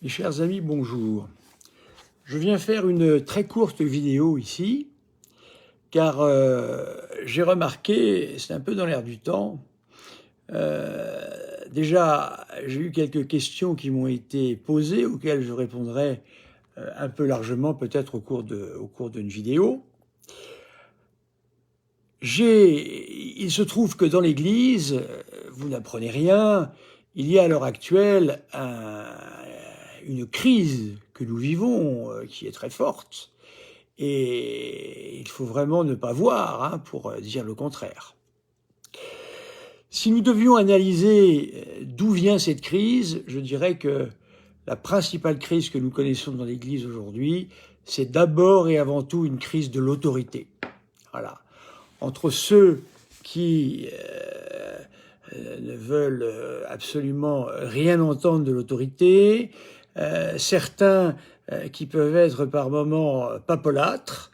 Mes chers amis, bonjour. Je viens faire une très courte vidéo ici, car j'ai remarqué, c'est un peu dans l'air du temps, déjà j'ai eu quelques questions qui m'ont été posées, auxquelles je répondrai un peu largement peut-être au cours d'une vidéo. Il se trouve que dans l'Église, vous n'apprenez rien, il y a à l'heure actuelle une crise que nous vivons qui est très forte et il faut vraiment ne pas voir pour dire le contraire. Si nous devions analyser d'où vient cette crise, je dirais que la principale crise que nous connaissons dans l'Église aujourd'hui, c'est d'abord et avant tout une crise de l'autorité. Voilà. Entre ceux qui ne veulent absolument rien entendre de l'autorité, certains qui peuvent être par moments papolâtres.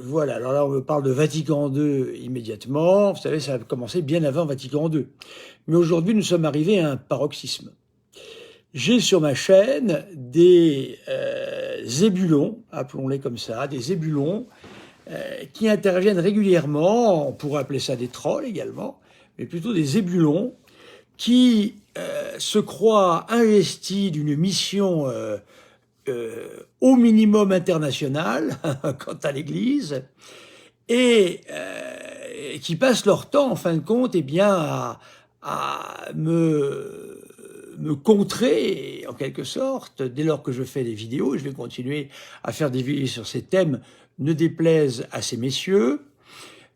Voilà, alors là on me parle de Vatican II immédiatement, vous savez ça a commencé bien avant Vatican II. Mais aujourd'hui nous sommes arrivés à un paroxysme. J'ai sur ma chaîne des zébulons, appelons-les comme ça, des zébulons, qui interviennent régulièrement, on pourrait appeler ça des trolls également, mais plutôt des zébulons, qui se croient investis d'une mission au minimum internationale quant à l'Église, et qui passent leur temps, en fin de compte, à me contrer, en quelque sorte, dès lors que je fais des vidéos, et je vais continuer à faire des vidéos sur ces thèmes, ne déplaise à ces messieurs,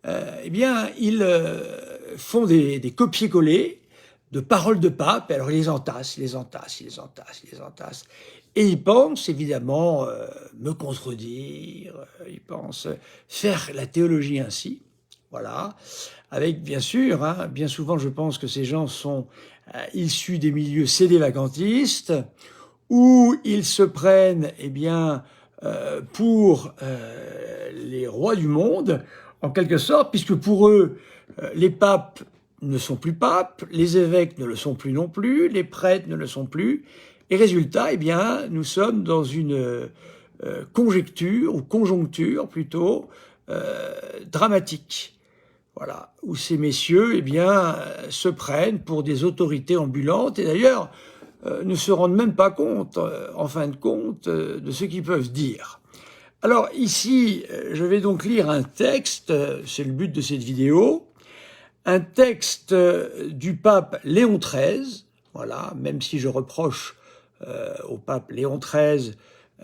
ils font des copier-coller de paroles de pape, alors ils les entassent, et ils pensent évidemment me contredire, ils pensent faire la théologie ainsi, voilà, avec bien sûr, bien souvent je pense que ces gens sont issus des milieux sédévacantistes, où ils se prennent, pour les rois du monde, en quelque sorte, puisque pour eux, les papes ne sont plus papes, les évêques ne le sont plus non plus, les prêtres ne le sont plus, et résultat, nous sommes dans une conjecture, ou conjoncture plutôt, dramatique. Voilà, où ces messieurs, se prennent pour des autorités ambulantes, et d'ailleurs, ne se rendent même pas compte, en fin de compte, de ce qu'ils peuvent dire. Alors ici, je vais donc lire un texte, c'est le but de cette vidéo, un texte du pape Léon XIII, voilà, même si je reproche au pape Léon XIII,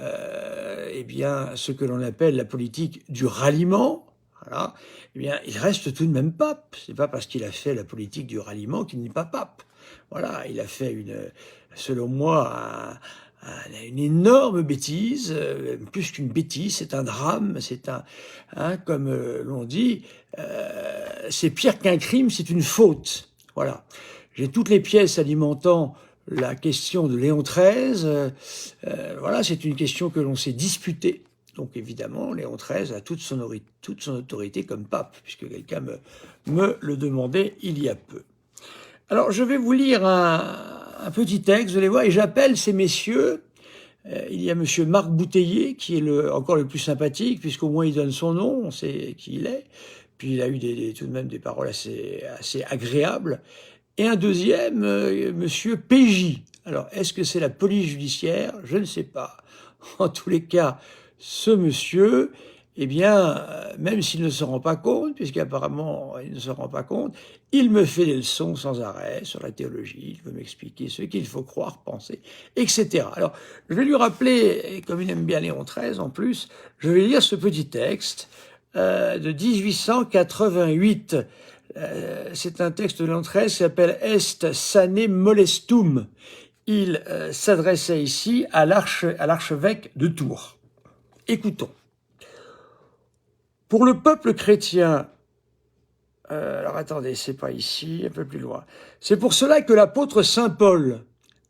ce que l'on appelle la politique du ralliement, voilà, il reste tout de même pape. C'est pas parce qu'il a fait la politique du ralliement qu'il n'est pas pape. Voilà, il a fait selon moi, une énorme bêtise, plus qu'une bêtise, c'est un drame, c'est comme l'on dit, c'est pire qu'un crime, c'est une faute. Voilà. J'ai toutes les pièces alimentant la question de Léon XIII. Voilà, c'est une question que l'on s'est disputée. Donc évidemment, Léon XIII a toute son autorité comme pape, puisque quelqu'un me le demandait il y a peu. Alors je vais vous lire un petit texte, vous allez voir, et j'appelle ces messieurs. Il y a monsieur Marc Bouteiller, qui est encore le plus sympathique, puisqu'au moins il donne son nom, on sait qui il est. Puis il a eu tout de même des paroles assez agréables. Et un deuxième, monsieur PJ. Alors, est-ce que c'est la police judiciaire? Je ne sais pas. En tous les cas, ce monsieur, même s'il ne se rend pas compte, puisqu'apparemment il ne se rend pas compte, il me fait des leçons sans arrêt sur la théologie, il veut m'expliquer ce qu'il faut croire, penser, etc. Alors, je vais lui rappeler, et comme il aime bien Léon XIII en plus, je vais lire ce petit texte de 1888. C'est un texte de Léon XIII qui s'appelle « Est sane molestum ». Il s'adressait ici à l'archevêque de Tours. Écoutons. Pour le peuple chrétien, alors attendez, c'est pas ici, un peu plus loin. C'est pour cela que l'apôtre saint Paul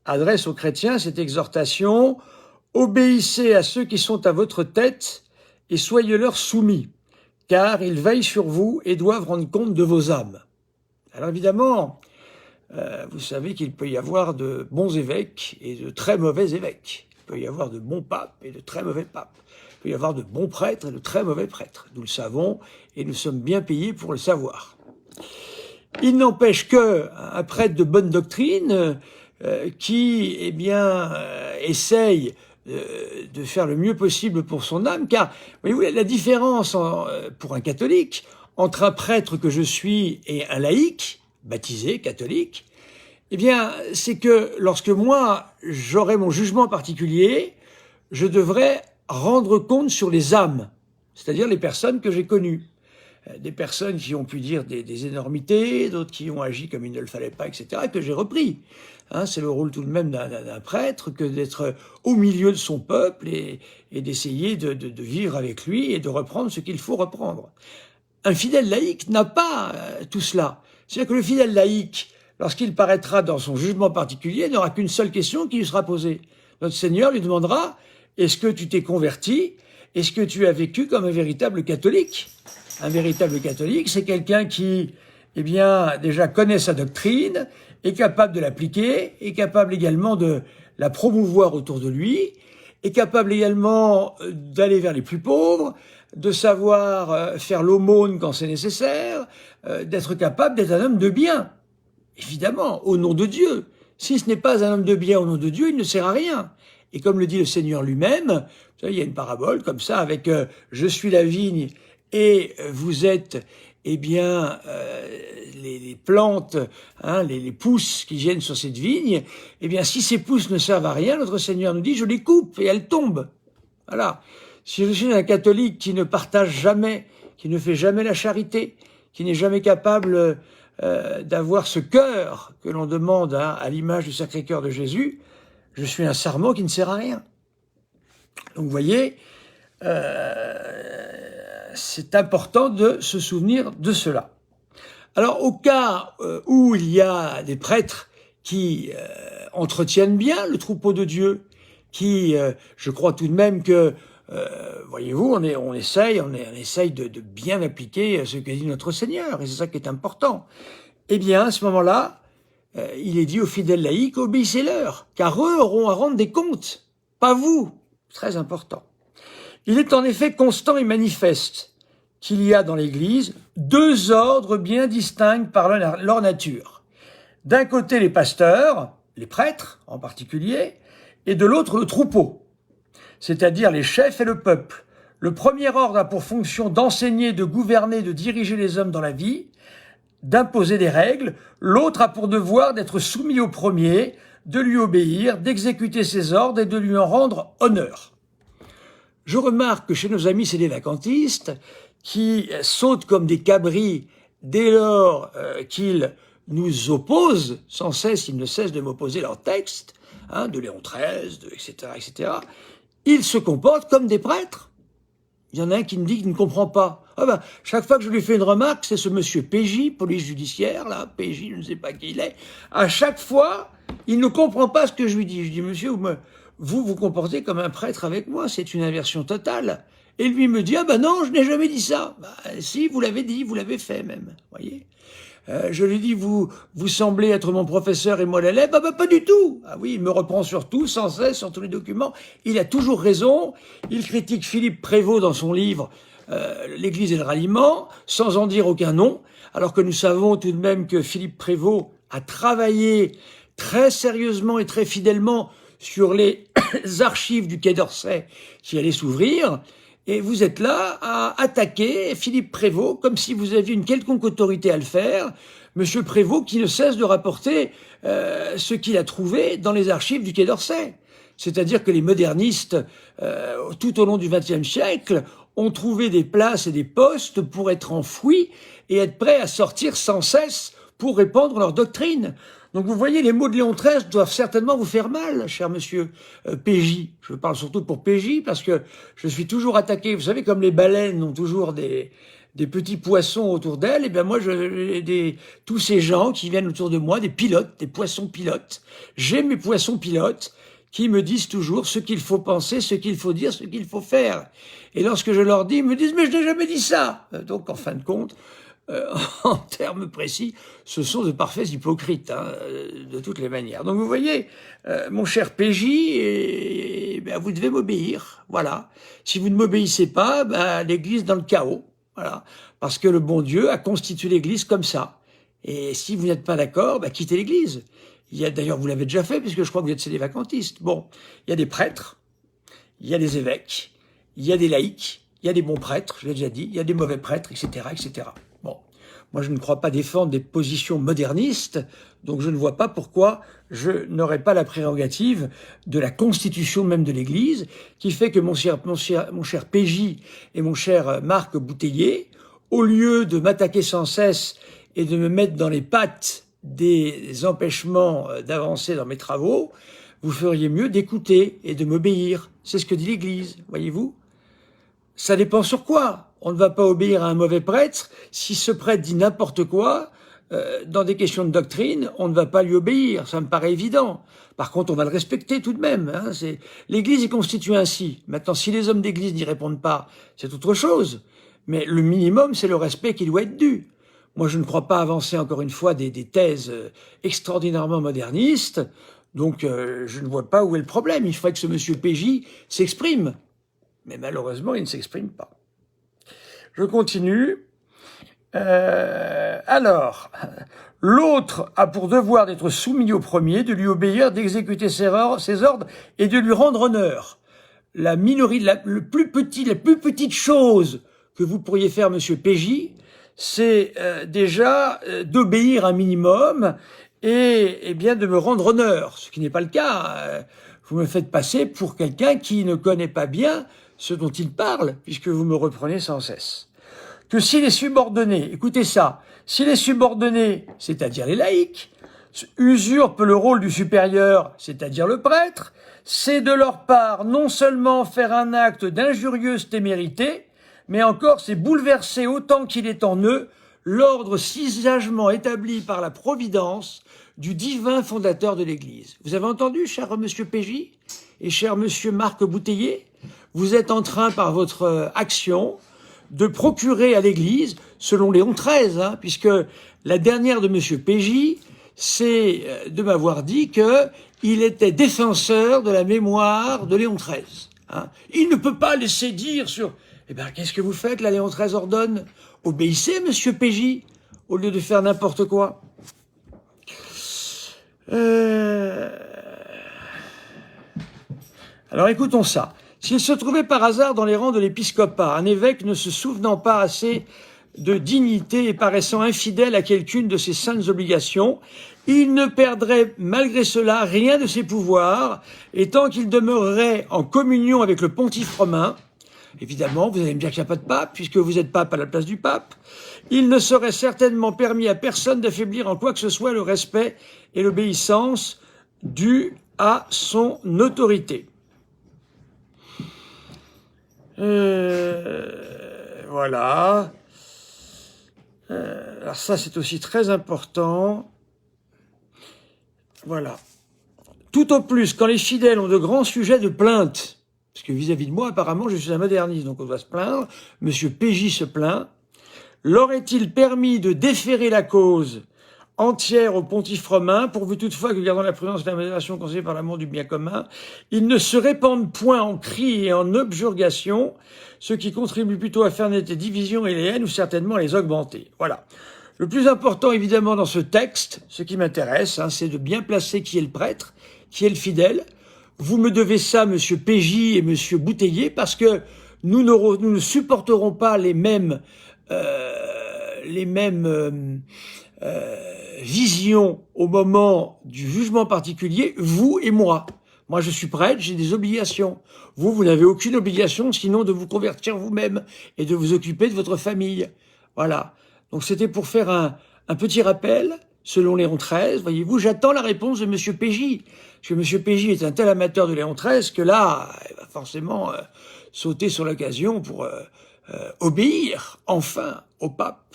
adresse aux chrétiens cette exhortation « Obéissez à ceux qui sont à votre tête et soyez-leur soumis, car ils veillent sur vous et doivent rendre compte de vos âmes. » Alors évidemment, vous savez qu'il peut y avoir de bons évêques et de très mauvais évêques. Il peut y avoir de bons papes et de très mauvais papes. Il peut y avoir de bons prêtres et de très mauvais prêtres. Nous le savons et nous sommes bien payés pour le savoir. Il n'empêche qu'un prêtre de bonne doctrine qui, eh bien, essaye de faire le mieux possible pour son âme, car voyez-vous, la différence pour un catholique entre un prêtre que je suis et un laïc, baptisé, catholique, eh bien, c'est que lorsque moi, j'aurai mon jugement particulier, je devrais rendre compte sur les âmes, c'est-à-dire les personnes que j'ai connues. Des personnes qui ont pu dire des énormités, d'autres qui ont agi comme il ne le fallait pas, etc., que j'ai repris. Hein, c'est le rôle tout de même d'un prêtre que d'être au milieu de son peuple et d'essayer de vivre avec lui et de reprendre ce qu'il faut reprendre. Un fidèle laïc n'a pas tout cela. C'est-à-dire que le fidèle laïc, lorsqu'il paraîtra dans son jugement particulier, n'aura qu'une seule question qui lui sera posée. Notre Seigneur lui demandera « Est-ce que tu t'es converti ? Est-ce que tu as vécu comme un véritable catholique ?» Un véritable catholique, c'est quelqu'un qui, eh bien, déjà connaît sa doctrine, est capable de l'appliquer, est capable également de la promouvoir autour de lui, est capable également d'aller vers les plus pauvres, de savoir faire l'aumône quand c'est nécessaire, d'être capable d'être un homme de bien. Évidemment, au nom de Dieu. Si ce n'est pas un homme de bien au nom de Dieu, il ne sert à rien. Et comme le dit le Seigneur lui-même, vous savez, il y a une parabole comme ça avec « je suis la vigne » et vous êtes, eh bien, les plantes, hein, les pousses qui viennent sur cette vigne, eh bien, si ces pousses ne servent à rien, notre Seigneur nous dit, je les coupe et elles tombent. Voilà. Si je suis un catholique qui ne partage jamais, qui ne fait jamais la charité, qui n'est jamais capable d'avoir ce cœur que l'on demande hein, à l'image du Sacré-Cœur de Jésus, je suis un sarment qui ne sert à rien. Donc, vous voyez, c'est important de se souvenir de cela. Alors, au cas où il y a des prêtres qui entretiennent bien le troupeau de Dieu, qui, je crois tout de même que, voyez-vous, on essaye de bien appliquer ce que dit notre Seigneur, et c'est ça qui est important. Eh bien, à ce moment-là, il est dit aux fidèles laïcs, obéissez-leur, car eux auront à rendre des comptes, pas vous. Très important. Il est en effet constant et manifeste qu'il y a dans l'Église deux ordres bien distincts par leur nature. D'un côté les pasteurs, les prêtres en particulier, et de l'autre le troupeau, c'est-à-dire les chefs et le peuple. Le premier ordre a pour fonction d'enseigner, de gouverner, de diriger les hommes dans la vie, d'imposer des règles. L'autre a pour devoir d'être soumis au premier, de lui obéir, d'exécuter ses ordres et de lui en rendre honneur. Je remarque que chez nos amis sédévacantistes, qui sautent comme des cabris dès lors qu'ils nous opposent, sans cesse, ils ne cessent de m'opposer leurs textes, hein, de Léon XIII, etc., ils se comportent comme des prêtres. Il y en a un qui me dit qu'il ne comprend pas. Ah ben, chaque fois que je lui fais une remarque, c'est ce monsieur PJ, police judiciaire, là, PJ, je ne sais pas qui il est. À chaque fois, il ne comprend pas ce que je lui dis. Je dis, monsieur, vous vous comportez comme un prêtre avec moi, c'est une inversion totale. Et lui me dit, ah ben non, je n'ai jamais dit ça. Bah, si, vous l'avez dit, vous l'avez fait même, voyez. Je lui dis, vous semblez être mon professeur et moi l'élève. Ah ben pas du tout. Ah oui, il me reprend sur tout, sans cesse, sur tous les documents. Il a toujours raison. Il critique Philippe Prévost dans son livre L'Église et le ralliement, sans en dire aucun nom, alors que nous savons tout de même que Philippe Prévost a travaillé très sérieusement et très fidèlement sur les archives du Quai d'Orsay qui allaient s'ouvrir. Et vous êtes là à attaquer Philippe Prévost comme si vous aviez une quelconque autorité à le faire. Monsieur Prévost qui ne cesse de rapporter ce qu'il a trouvé dans les archives du Quai d'Orsay. C'est-à-dire que les modernistes, tout au long du XXe siècle, ont trouvé des places et des postes pour être enfouis et être prêts à sortir sans cesse pour répandre leur doctrine. Donc vous voyez, les mots de Léon XIII doivent certainement vous faire mal, cher monsieur PJ. Je parle surtout pour PJ parce que je suis toujours attaqué. Vous savez, comme les baleines ont toujours des petits poissons autour d'elles, et bien moi, tous ces gens qui viennent autour de moi, des pilotes, des poissons pilotes, j'ai mes poissons pilotes qui me disent toujours ce qu'il faut penser, ce qu'il faut dire, ce qu'il faut faire. Et lorsque je leur dis, ils me disent « mais je n'ai jamais dit ça ». Donc, en fin de compte, en termes précis, ce sont de parfaits hypocrites, hein, de toutes les manières. Donc vous voyez, mon cher PJ, ben, vous devez m'obéir, voilà. Si vous ne m'obéissez pas, ben, l'Église dans le chaos, voilà. Parce que le bon Dieu a constitué l'Église comme ça. Et si vous n'êtes pas d'accord, ben, quittez l'Église. Il y a d'ailleurs, vous l'avez déjà fait, puisque je crois que vous êtes sédévacantiste. Bon, il y a des prêtres, il y a des évêques, il y a des laïcs, il y a des bons prêtres, je l'ai déjà dit, il y a des mauvais prêtres, etc., etc. Bon, moi je ne crois pas défendre des positions modernistes, donc je ne vois pas pourquoi je n'aurais pas la prérogative de la constitution même de l'Église, qui fait que mon cher PJ et mon cher Marc Bouteiller, au lieu de m'attaquer sans cesse et de me mettre dans les pattes des empêchements d'avancer dans mes travaux, vous feriez mieux d'écouter et de m'obéir. C'est ce que dit l'Église, voyez-vous. Ça dépend sur quoi. On ne va pas obéir à un mauvais prêtre. Si ce prêtre dit n'importe quoi, dans des questions de doctrine, on ne va pas lui obéir. Ça me paraît évident. Par contre, on va le respecter tout de même. Hein. L'Église est constituée ainsi. Maintenant, si les hommes d'Église n'y répondent pas, c'est autre chose. Mais le minimum, c'est le respect qui doit être dû. Moi, je ne crois pas avancer, encore une fois, des thèses extraordinairement modernistes. Donc, je ne vois pas où est le problème. Il faudrait que ce monsieur PJ s'exprime. Mais malheureusement, il ne s'exprime pas. Je continue. Alors, l'autre a pour devoir d'être soumis au premier, de lui obéir, d'exécuter ses ordres et de lui rendre honneur. La plus petite chose que vous pourriez faire, monsieur PJ, c'est déjà d'obéir un minimum et bien de me rendre honneur, ce qui n'est pas le cas. Vous me faites passer pour quelqu'un qui ne connaît pas bien ce dont il parle, puisque vous me reprenez sans cesse. Que si les subordonnés, écoutez ça, si les subordonnés, c'est-à-dire les laïcs, usurpent le rôle du supérieur, c'est-à-dire le prêtre, c'est de leur part non seulement faire un acte d'injurieuse témérité, mais encore c'est bouleverser autant qu'il est en eux l'ordre si sagement établi par la providence du divin fondateur de l'Église. Vous avez entendu, cher monsieur PJ et cher monsieur Marc Bouteiller, vous êtes en train, par votre action, de procurer à l'Église, selon Léon XIII, hein, puisque la dernière de monsieur PJ, c'est de m'avoir dit qu'il était défenseur de la mémoire de Léon XIII. Hein. Il ne peut pas laisser dire sur... Eh bien, qu'est-ce que vous faites, là, Léon XIII ordonne? Obéissez, monsieur PJ, au lieu de faire n'importe quoi. Alors, écoutons ça. S'il se trouvait par hasard dans les rangs de l'épiscopat, un évêque ne se souvenant pas assez de dignité et paraissant infidèle à quelqu'une de ses saintes obligations, il ne perdrait malgré cela rien de ses pouvoirs, et tant qu'il demeurerait en communion avec le pontife romain, évidemment, vous allez me dire qu'il n'y a pas de pape, puisque vous êtes pape à la place du pape, il ne serait certainement permis à personne d'affaiblir en quoi que ce soit le respect et l'obéissance dus à son autorité. Voilà. Alors ça, c'est aussi très important. Voilà. Tout au plus, quand les fidèles ont de grands sujets de plainte, parce que vis-à-vis de moi, apparemment, je suis un moderniste, donc on doit se plaindre, monsieur PJ se plaint, leur est-il permis de déférer la cause entière au pontife romain, pourvu toutefois que, gardant la prudence et la modération conseillée par l'amour du bien commun, ils ne se répandent point en cris et en objurgations, ce qui contribue plutôt à faire naître les divisions et les haines, ou certainement à les augmenter. Voilà. Le plus important, évidemment, dans ce texte, ce qui m'intéresse, hein, c'est de bien placer qui est le prêtre, qui est le fidèle. Vous me devez ça, monsieur PJ et monsieur Bouteiller, parce que nous ne supporterons pas les mêmes vision au moment du jugement particulier, vous et moi. Moi, je suis prêtre, j'ai des obligations. Vous n'avez aucune obligation, sinon de vous convertir vous-même et de vous occuper de votre famille. Voilà. Donc, c'était pour faire un petit rappel, selon Léon XIII. Voyez-vous, j'attends la réponse de monsieur PJ. Parce que monsieur PJ est un tel amateur de Léon XIII que là, il va forcément sauter sur l'occasion pour obéir enfin au pape,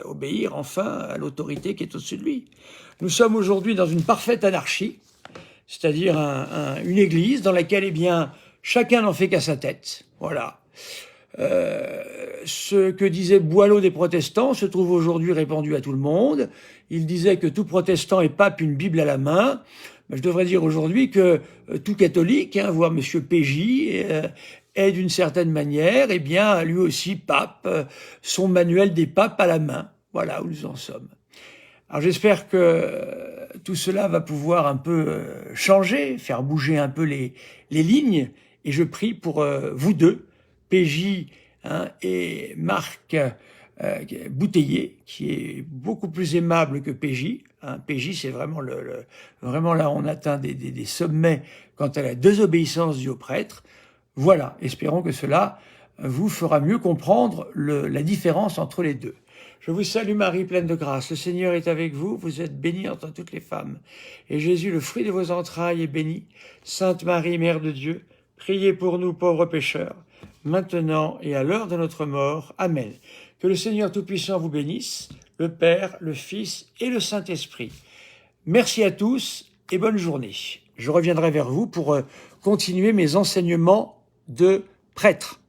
obéir enfin à l'autorité qui est au-dessus de lui. Nous sommes aujourd'hui dans une parfaite anarchie, c'est-à-dire une église dans laquelle, eh bien, chacun n'en fait qu'à sa tête. Voilà. ce que disait Boileau des protestants se trouve aujourd'hui répandu à tout le monde. Il disait que tout protestant est pape une Bible à la main. Je devrais dire aujourd'hui que tout catholique, voire Monsieur PJ, est d'une certaine manière, eh bien, lui aussi pape, son manuel des papes à la main. Voilà où nous en sommes. Alors j'espère que tout cela va pouvoir un peu changer, faire bouger un peu les lignes, et je prie pour vous deux, PJ et Marc Bouteiller, qui est beaucoup plus aimable que PJ. PJ, c'est vraiment vraiment là on atteint des sommets quant à la désobéissance due au prêtre. Voilà, espérons que cela vous fera mieux comprendre la différence entre les deux. Je vous salue Marie, pleine de grâce. Le Seigneur est avec vous. Vous êtes bénie entre toutes les femmes. Et Jésus, le fruit de vos entrailles, est béni. Sainte Marie, Mère de Dieu, priez pour nous pauvres pécheurs, maintenant et à l'heure de notre mort. Amen. Que le Seigneur Tout-Puissant vous bénisse, le Père, le Fils et le Saint-Esprit. Merci à tous et bonne journée. Je reviendrai vers vous pour continuer mes enseignements de prêtre.